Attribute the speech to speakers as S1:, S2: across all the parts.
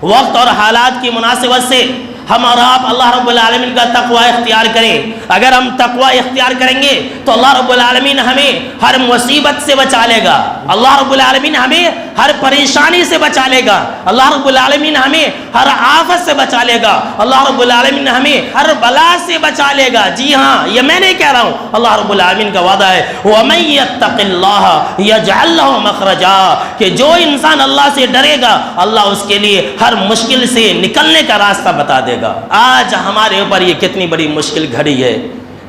S1: وقت اور حالات کی مناسبت سے ہم اور آپ اللہ رب العالمین کا تقوی اختیار کریں۔ اگر ہم تقوی اختیار کریں گے تو اللہ رب العالمین ہمیں ہر مصیبت سے بچا لے گا، اللہ رب العالمین ہمیں ہر پریشانی سے بچا لے گا، اللہ رب العالمین ہمیں ہر آفت سے بچا لے گا، اللہ رب العالمین ہمیں ہر بلا سے بچا لے گا۔ جی ہاں، یہ میں نہیں کہہ رہا ہوں، اللہ رب العالمین کا وعدہ ہے وَمَن يَتَّقِ اللَّهَ يَجْعَل لَّهُ مَخْرَجًا، کہ جو انسان اللہ سے ڈرے گا اللہ اس کے لیے ہر مشکل سے نکلنے کا راستہ بتا دے گا۔ آج ہمارے اوپر یہ کتنی بڑی مشکل گھڑی ہے،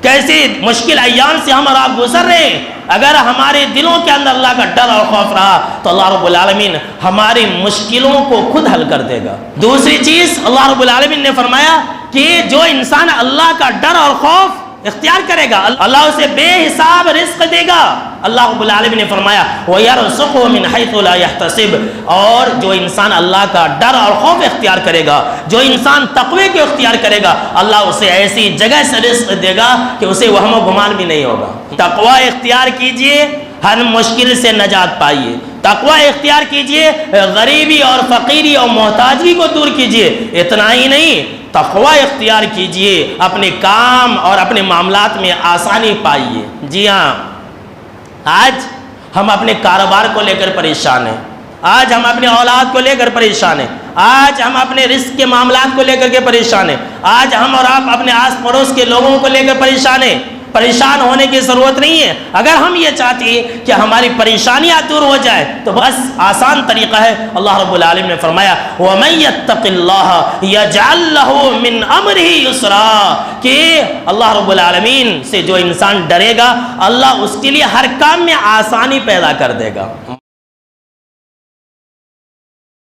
S1: کیسے مشکل ایام سے ہم اور آپ گزر رہے ہیں۔ اگر ہمارے دلوں کے اندر اللہ کا ڈر اور خوف رہا تو اللہ رب العالمین ہماری مشکلوں کو خود حل کر دے گا۔ دوسری چیز اللہ رب العالمین نے فرمایا کہ جو انسان اللہ کا ڈر اور خوف اختیار کرے گا اللہ اسے بے حساب رزق دے گا۔ اللہ رب العالمین نے فرمایا وَيَرْزُقْهُ مِنْ حَيْثُ لَا يَحْتَسِبُ، اور جو انسان اللہ کا ڈر اور خوف اختیار کرے گا، جو انسان تقوی کو اختیار کرے گا، اللہ اسے ایسی جگہ سے رزق دے گا کہ اسے وہم و گمان بھی نہیں ہوگا۔ تقوی اختیار کیجئے، ہر مشکل سے نجات پائیے۔ تقوی اختیار کیجئے، غریبی اور فقیری اور محتاجی کو دور کیجئے۔ اتنا ہی نہیں، تقوی اختیار کیجئے، اپنے کام اور اپنے معاملات میں آسانی پائیے۔ جی ہاں، آج ہم اپنے کاروبار کو لے کر پریشان ہیں، آج ہم اپنے اولاد کو لے کر پریشان ہیں، آج ہم اپنے رزق کے معاملات کو لے کر کے پریشان ہیں، آج ہم اور آپ اپنے آس پڑوس کے لوگوں کو لے کر پریشان ہیں۔ پریشان ہونے کی ضرورت نہیں ہے۔ اگر ہم یہ چاہتے ہیں کہ ہماری پریشانیاں دور ہو جائے تو بس آسان طریقہ ہے، اللہ رب العالمین نے فرمایا وَمَن يَتَّقِ اللَّهَ يَجْعَل لَّهُ مِنْ أَمْرِهِ يُسْرًا، کہ اللہ رب العالمین سے جو انسان ڈرے گا اللہ اس کے لیے ہر کام میں آسانی پیدا کر دے گا۔